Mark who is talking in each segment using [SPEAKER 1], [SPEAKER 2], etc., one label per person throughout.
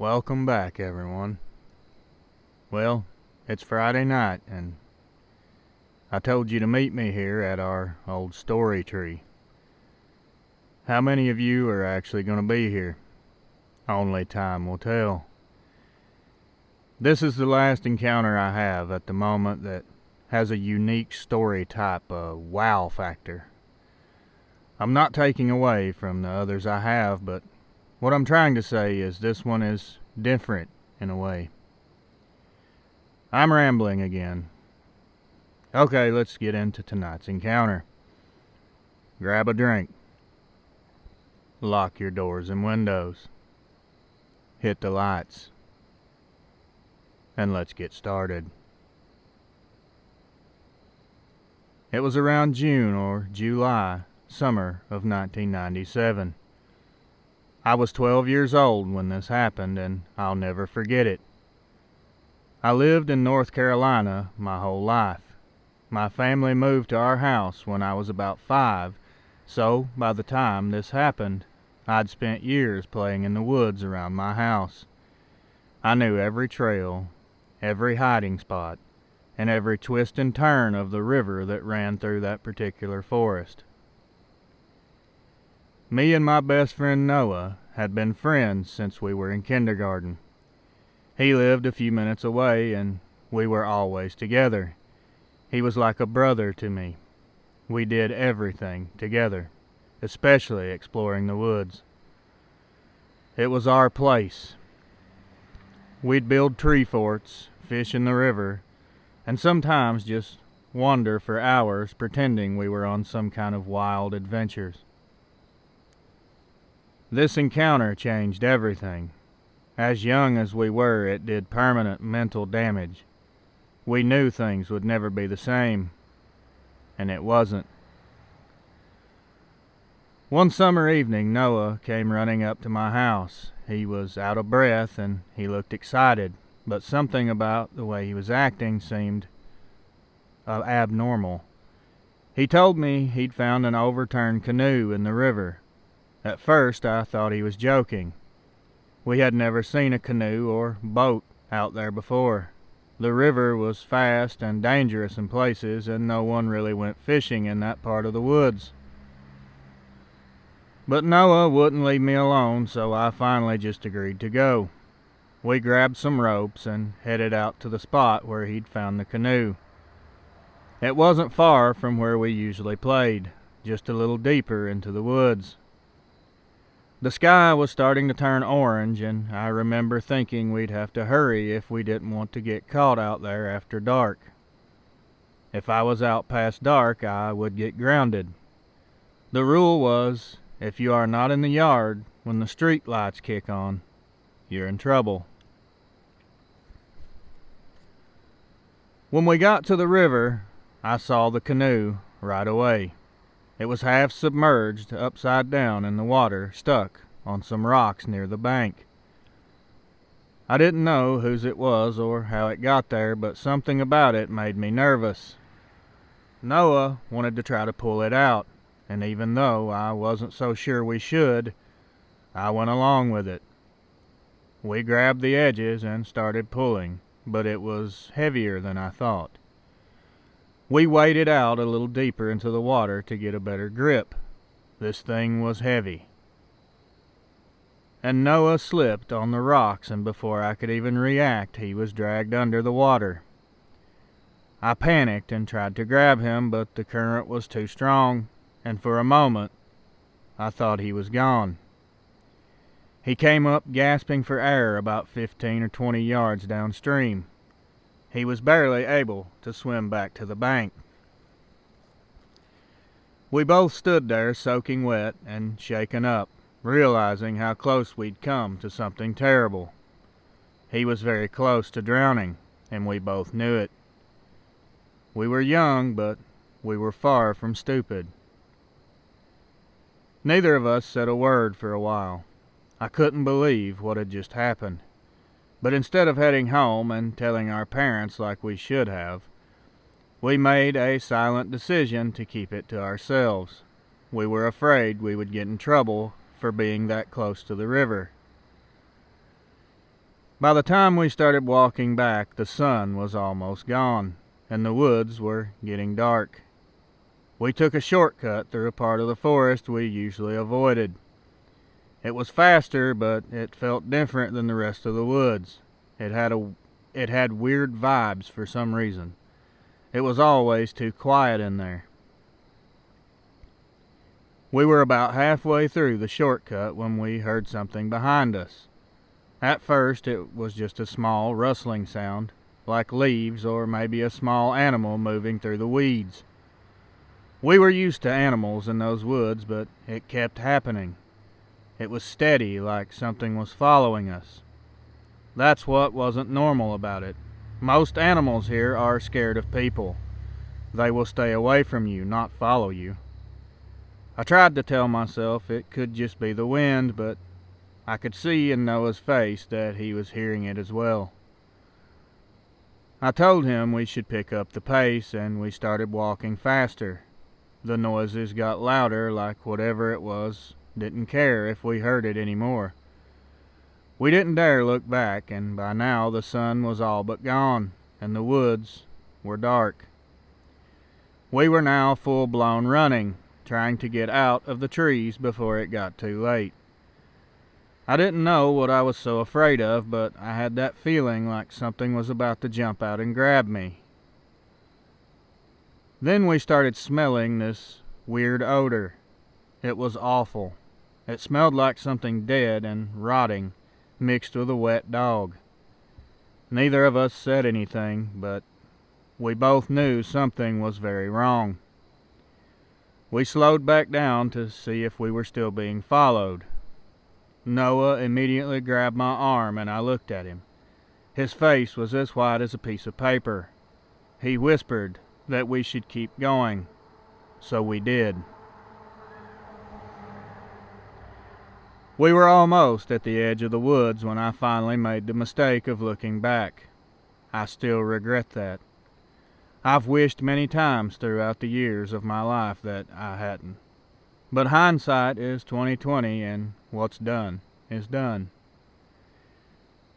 [SPEAKER 1] Welcome back, everyone. Well, it's Friday night, and I told you to meet me here at our old story tree. How many of you are actually going to be here? Only time will tell. This is the last encounter I have at the moment that has a unique story type of wow factor. I'm not taking away from the others I have, but what I'm trying to say is this one is different in a way. I'm rambling again. Okay, let's get into tonight's encounter. Grab a drink. Lock your doors and windows. Hit the lights. And let's get started. It was around June or July, summer of 1997. I was 12 years old when this happened, and I'll never forget it. I lived in North Carolina my whole life. My family moved to our house when I was about 5, so by the time this happened, I'd spent years playing in the woods around my house. I knew every trail, every hiding spot, and every twist and turn of the river that ran through that particular forest. Me and my best friend Noah had been friends since we were in kindergarten. He lived a few minutes away, and we were always together. He was like a brother to me. We did everything together, especially exploring the woods. It was our place. We'd build tree forts, fish in the river, and sometimes just wander for hours pretending we were on some kind of wild adventures. This encounter changed everything. As young as we were, it did permanent mental damage. We knew things would never be the same, and it wasn't. One summer evening, Noah came running up to my house. He was out of breath and he looked excited, but something about the way he was acting seemed abnormal. He told me he'd found an overturned canoe in the river. At first, I thought he was joking. We had never seen a canoe or boat out there before. The river was fast and dangerous in places, and no one really went fishing in that part of the woods. But Noah wouldn't leave me alone, so I finally just agreed to go. We grabbed some ropes and headed out to the spot where he'd found the canoe. It wasn't far from where we usually played, just a little deeper into the woods. The sky was starting to turn orange, and I remember thinking we'd have to hurry if we didn't want to get caught out there after dark. If I was out past dark, I would get grounded. The rule was, if you are not in the yard when the street lights kick on, you're in trouble. When we got to the river, I saw the canoe right away. It was half submerged, upside down in the water, stuck on some rocks near the bank. I didn't know whose it was or how it got there, but something about it made me nervous. Noah wanted to try to pull it out, and even though I wasn't so sure we should, I went along with it. We grabbed the edges and started pulling, but it was heavier than I thought. We waded out a little deeper into the water to get a better grip. This thing was heavy. And Noah slipped on the rocks, and before I could even react, he was dragged under the water. I panicked and tried to grab him, but the current was too strong, and for a moment, I thought he was gone. He came up gasping for air about 15 or 20 yards downstream. He was barely able to swim back to the bank. We both stood there soaking wet and shaken up, realizing how close we'd come to something terrible. He was very close to drowning, and we both knew it. We were young, but we were far from stupid. Neither of us said a word for a while. I couldn't believe what had just happened. But instead of heading home and telling our parents like we should have, we made a silent decision to keep it to ourselves. We were afraid we would get in trouble for being that close to the river. By the time we started walking back, the sun was almost gone, and the woods were getting dark. We took a shortcut through a part of the forest we usually avoided. It was faster, but it felt different than the rest of the woods. It had weird vibes for some reason. It was always too quiet in there. We were about halfway through the shortcut when we heard something behind us. At first it was just a small rustling sound, like leaves or maybe a small animal moving through the weeds. We were used to animals in those woods, but it kept happening. It was steady, like something was following us. That's what wasn't normal about it. Most animals here are scared of people. They will stay away from you, not follow you. I tried to tell myself it could just be the wind, but I could see in Noah's face that he was hearing it as well. I told him we should pick up the pace, and we started walking faster. The noises got louder, like whatever it was didn't care if we heard it anymore. We didn't dare look back, and by now the sun was all but gone, and the woods were dark. We were now full-blown running, trying to get out of the trees before it got too late. I didn't know what I was so afraid of, but I had that feeling like something was about to jump out and grab me. Then we started smelling this weird odor. It was awful. It smelled like something dead and rotting, mixed with a wet dog. Neither of us said anything, but we both knew something was very wrong. We slowed back down to see if we were still being followed. Noah immediately grabbed my arm, and I looked at him. His face was as white as a piece of paper. He whispered that we should keep going, so we did. We were almost at the edge of the woods when I finally made the mistake of looking back. I still regret that. I've wished many times throughout the years of my life that I hadn't. But hindsight is 20/20, and what's done is done.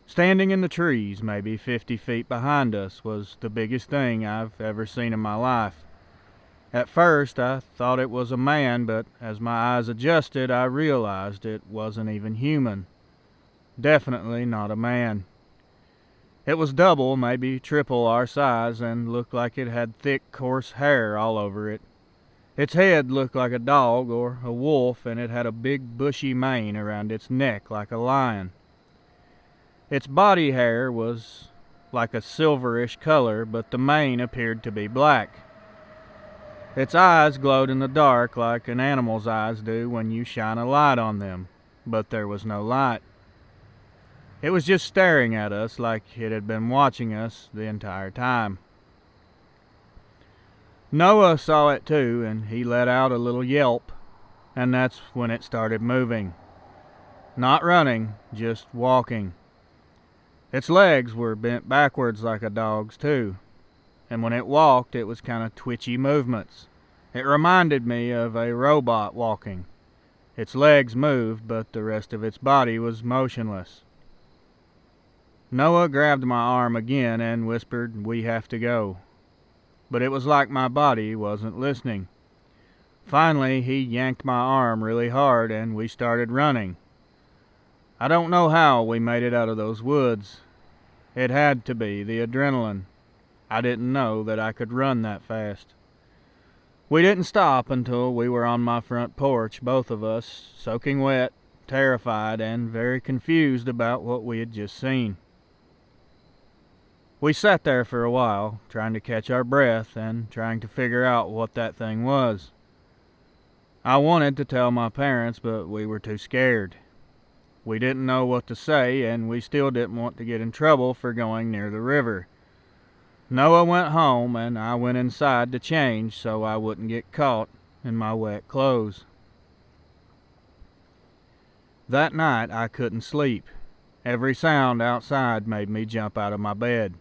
[SPEAKER 1] Standing in the trees, maybe 50 feet behind us, was the biggest thing I've ever seen in my life. At first, I thought it was a man, but as my eyes adjusted, I realized it wasn't even human. Definitely not a man. It was double, maybe triple our size, and looked like it had thick, coarse hair all over it. Its head looked like a dog or a wolf, and it had a big bushy mane around its neck like a lion. Its body hair was like a silverish color, but the mane appeared to be black. Its eyes glowed in the dark like an animal's eyes do when you shine a light on them, but there was no light. It was just staring at us like it had been watching us the entire time. Noah saw it too, and he let out a little yelp, and that's when it started moving. Not running, just walking. Its legs were bent backwards like a dog's too, and when it walked it was kind of twitchy movements. It reminded me of a robot walking. Its legs moved, but the rest of its body was motionless. Noah grabbed my arm again and whispered, "We have to go." But it was like my body wasn't listening. Finally, he yanked my arm really hard and we started running. I don't know how we made it out of those woods. It had to be the adrenaline. I didn't know that I could run that fast. We didn't stop until we were on my front porch, both of us, soaking wet, terrified, and very confused about what we had just seen. We sat there for a while, trying to catch our breath and trying to figure out what that thing was. I wanted to tell my parents, but we were too scared. We didn't know what to say, and we still didn't want to get in trouble for going near the river. Noah went home, and I went inside to change so I wouldn't get caught in my wet clothes. That night I couldn't sleep. Every sound outside made me jump out of my bed.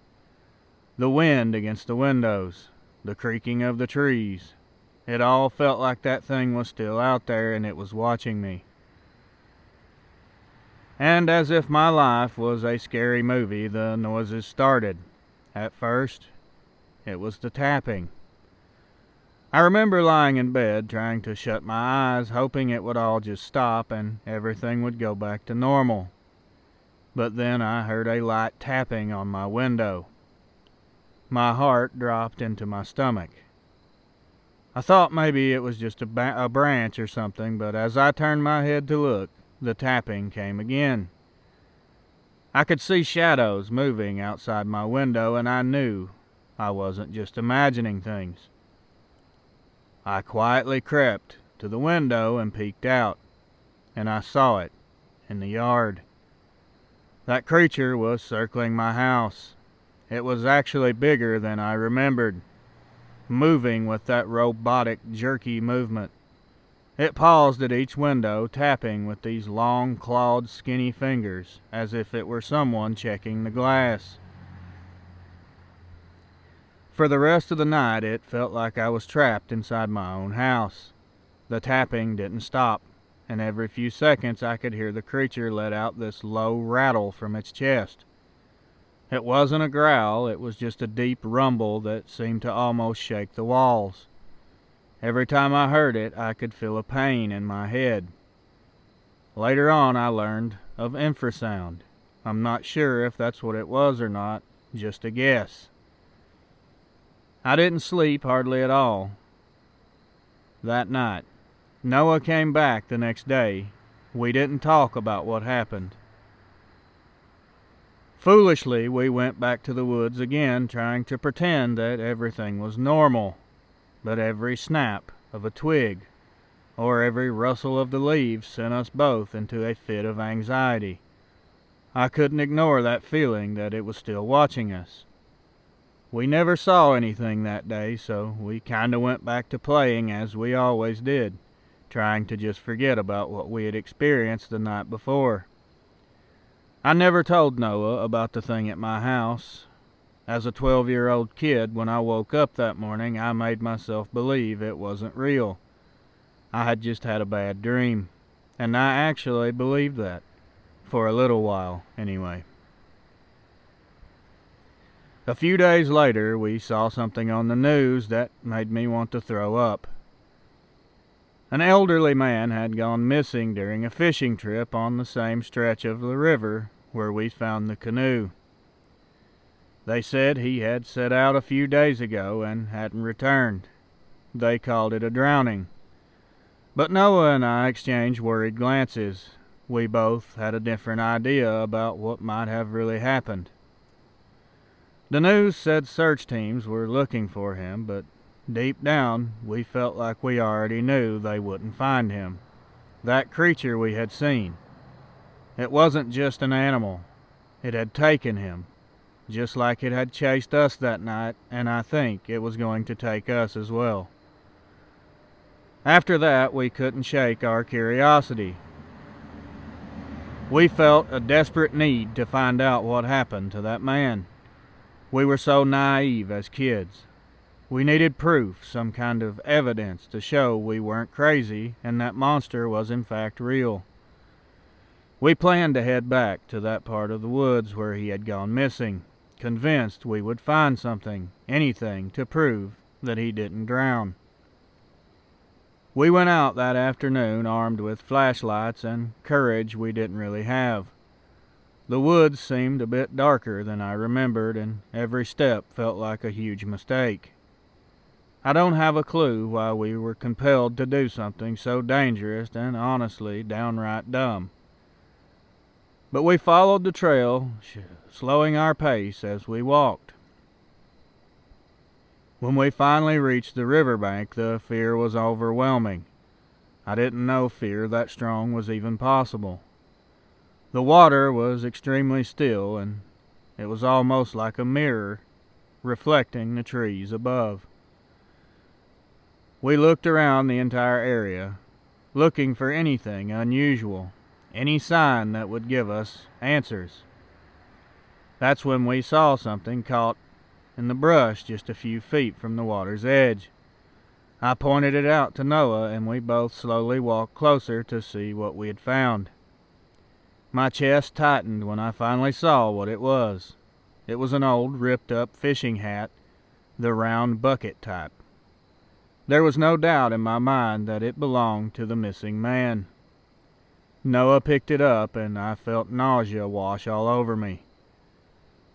[SPEAKER 1] The wind against the windows, the creaking of the trees. It all felt like that thing was still out there and it was watching me. And as if my life was a scary movie, the noises started. At first, it was the tapping. I remember lying in bed, trying to shut my eyes, hoping it would all just stop and everything would go back to normal. But then I heard a light tapping on my window. My heart dropped into my stomach. I thought maybe it was just a branch or something, but as I turned my head to look, the tapping came again. I could see shadows moving outside my window, and I knew I wasn't just imagining things. I quietly crept to the window and peeked out, and I saw it in the yard. That creature was circling my house. It was actually bigger than I remembered, moving with that robotic, jerky movement. It paused at each window, tapping with these long, clawed, skinny fingers, as if it were someone checking the glass. For the rest of the night, it felt like I was trapped inside my own house. The tapping didn't stop, and every few seconds I could hear the creature let out this low rattle from its chest. It wasn't a growl, it was just a deep rumble that seemed to almost shake the walls. Every time I heard it, I could feel a pain in my head. Later on, I learned of infrasound. I'm not sure if that's what it was or not, just a guess. I didn't sleep hardly at all that night. Noah came back the next day. We didn't talk about what happened. Foolishly, we went back to the woods again, trying to pretend that everything was normal. But every snap of a twig or every rustle of the leaves sent us both into a fit of anxiety. I couldn't ignore that feeling that it was still watching us. We never saw anything that day, so we kinda went back to playing as we always did, trying to just forget about what we had experienced the night before. I never told Noah about the thing at my house. As a 12-year-old kid, when I woke up that morning, I made myself believe it wasn't real. I had just had a bad dream, and I actually believed that, for a little while anyway. A few days later, we saw something on the news that made me want to throw up. An elderly man had gone missing during a fishing trip on the same stretch of the river where we found the canoe. They said he had set out a few days ago and hadn't returned. They called it a drowning. But Noah and I exchanged worried glances. We both had a different idea about what might have really happened. The news said search teams were looking for him, but deep down we felt like we already knew they wouldn't find him. That creature we had seen. It wasn't just an animal. It had taken him, just like it had chased us that night, and I think it was going to take us as well. After that, we couldn't shake our curiosity. We felt a desperate need to find out what happened to that man. We were so naive as kids. We needed proof, some kind of evidence to show we weren't crazy and that monster was in fact real. We planned to head back to that part of the woods where he had gone missing, convinced we would find something, anything, to prove that he didn't drown. We went out that afternoon armed with flashlights and courage we didn't really have. The woods seemed a bit darker than I remembered, and every step felt like a huge mistake. I don't have a clue why we were compelled to do something so dangerous and honestly downright dumb. But we followed the trail, slowing our pace as we walked. When we finally reached the riverbank, the fear was overwhelming. I didn't know fear that strong was even possible. The water was extremely still, and it was almost like a mirror reflecting the trees above. We looked around the entire area, looking for anything unusual, any sign that would give us answers. That's when we saw something caught in the brush just a few feet from the water's edge. I pointed it out to Noah, and we both slowly walked closer to see what we had found. My chest tightened when I finally saw what it was. It was an old, ripped-up fishing hat, the round bucket type. There was no doubt in my mind that it belonged to the missing man. Noah picked it up, and I felt nausea wash all over me.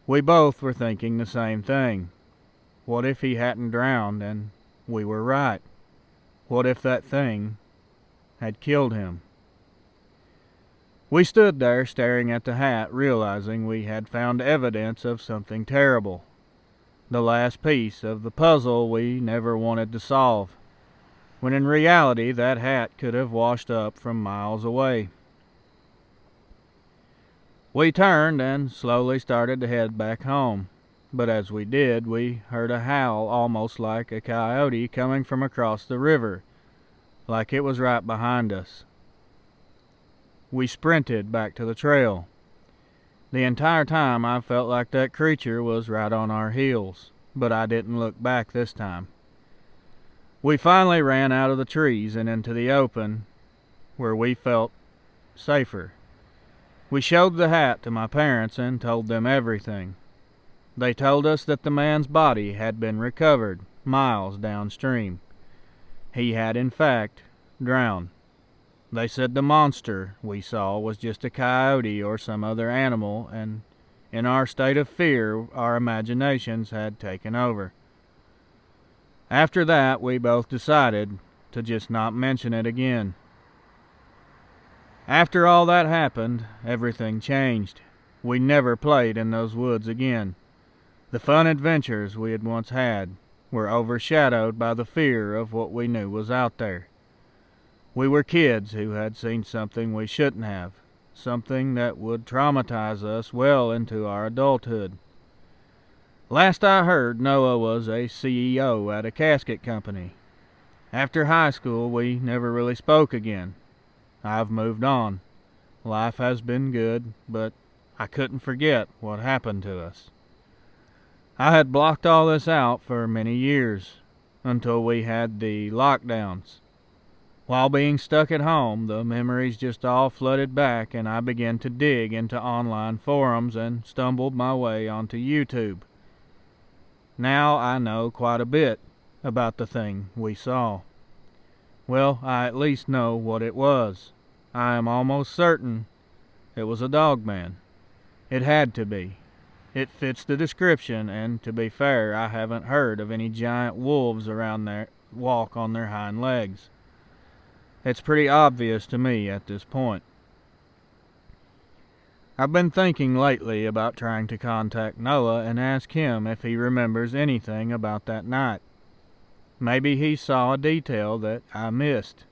[SPEAKER 1] We both were thinking the same thing. What if he hadn't drowned and we were right? What if that thing had killed him? We stood there staring at the hat, realizing we had found evidence of something terrible. The last piece of the puzzle we never wanted to solve, when in reality that hat could have washed up from miles away. We turned and slowly started to head back home, but as we did, we heard a howl almost like a coyote coming from across the river, like it was right behind us. We sprinted back to the trail. The entire time I felt like that creature was right on our heels, but I didn't look back this time. We finally ran out of the trees and into the open, where we felt safer. We showed the hat to my parents and told them everything. They told us that the man's body had been recovered miles downstream. He had in fact drowned. They said the monster we saw was just a coyote or some other animal, and in our state of fear, our imaginations had taken over. After that, we both decided to just not mention it again. After all that happened, everything changed. We never played in those woods again. The fun adventures we had once had were overshadowed by the fear of what we knew was out there. We were kids who had seen something we shouldn't have, something that would traumatize us well into our adulthood. Last I heard, Noah was a CEO at a casket company. After high school, we never really spoke again. I've moved on. Life has been good, but I couldn't forget what happened to us. I had blocked all this out for many years, until we had the lockdowns. While being stuck at home, the memories just all flooded back, and I began to dig into online forums and stumbled my way onto YouTube. Now I know quite a bit about the thing we saw. Well, I at least know what it was. I am almost certain it was a Dogman. It had to be. It fits the description, and to be fair, I haven't heard of any giant wolves around there walk on their hind legs. It's pretty obvious to me at this point. I've been thinking lately about trying to contact Noah and ask him if he remembers anything about that night. Maybe he saw a detail that I missed.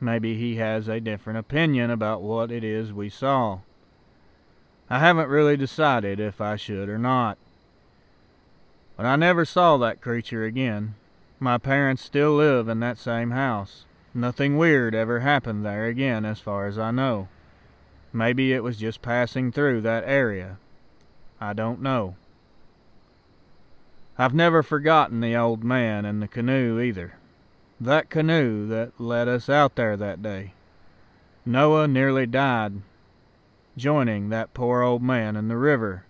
[SPEAKER 1] Maybe he has a different opinion about what it is we saw. I haven't really decided if I should or not. But I never saw that creature again. My parents still live in that same house. Nothing weird ever happened there again as far as I know. Maybe it was just passing through that area. I don't know. I've never forgotten the old man and the canoe either. That canoe that led us out there that day. Noah nearly died joining that poor old man in the river.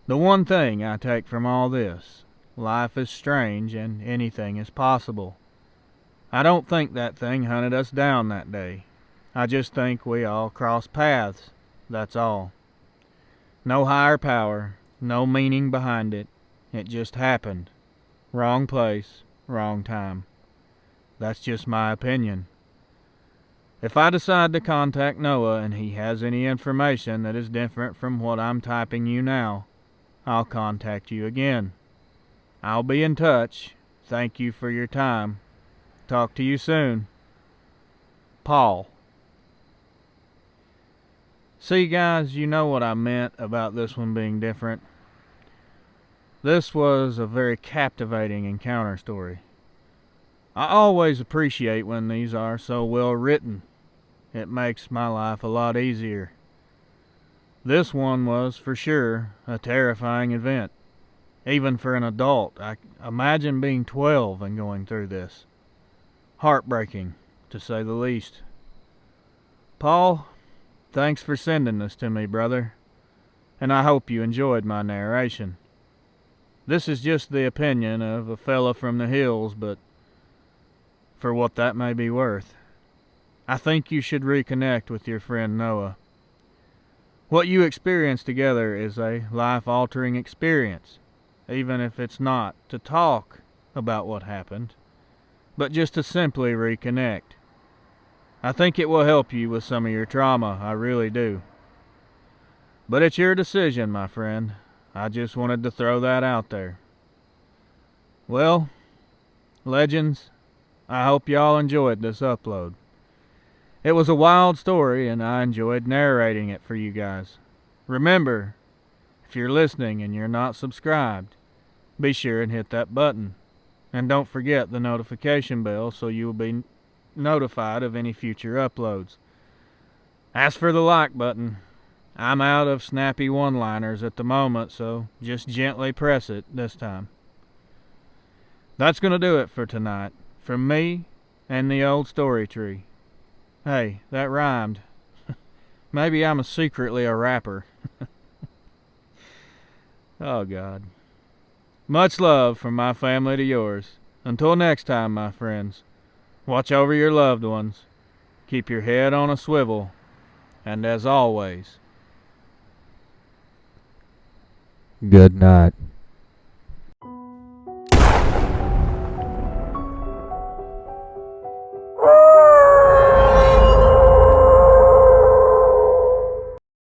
[SPEAKER 1] The one thing I take from all this, life is strange and anything is possible. I don't think that thing hunted us down that day. I just think we all crossed paths, that's all. No higher power, no meaning behind it. It just happened. Wrong place, wrong time. That's just my opinion. If I decide to contact Noah and he has any information that is different from what I'm typing you now, I'll contact you again. I'll be in touch. Thank you for your time. Talk to you soon. Paul. See, guys, you know what I meant about this one being different. This was a very captivating encounter story. I always appreciate when these are so well written. It makes my life a lot easier. This one was, for sure, a terrifying event. Even for an adult. I imagine being 12 and going through this. Heartbreaking, to say the least. Paul, Thanks for sending this to me, brother, and I hope you enjoyed my narration. This is just the opinion of a fella from the hills, but for what that may be worth, I think you should reconnect with your friend Noah. What you experience together is a life-altering experience, even if it's not to talk about what happened, but just to simply reconnect. I think it will help you with some of your trauma, I really do. But it's your decision, my friend. I just wanted to throw that out there. Well, legends, I hope y'all enjoyed this upload. It was a wild story, and I enjoyed narrating it for you guys. Remember, if you're listening and you're not subscribed, be sure and hit that button. And don't forget the notification bell so you will be notified of any future uploads. As for the like button, I'm out of snappy one-liners at the moment, so just gently press it this time. That's going to do it for tonight, from me and the old story tree. Hey, that rhymed. Maybe I'm secretly a rapper. Oh, God. Much love from my family to yours. Until next time, my friends, watch over your loved ones, keep your head on a swivel, and as always,
[SPEAKER 2] Good night.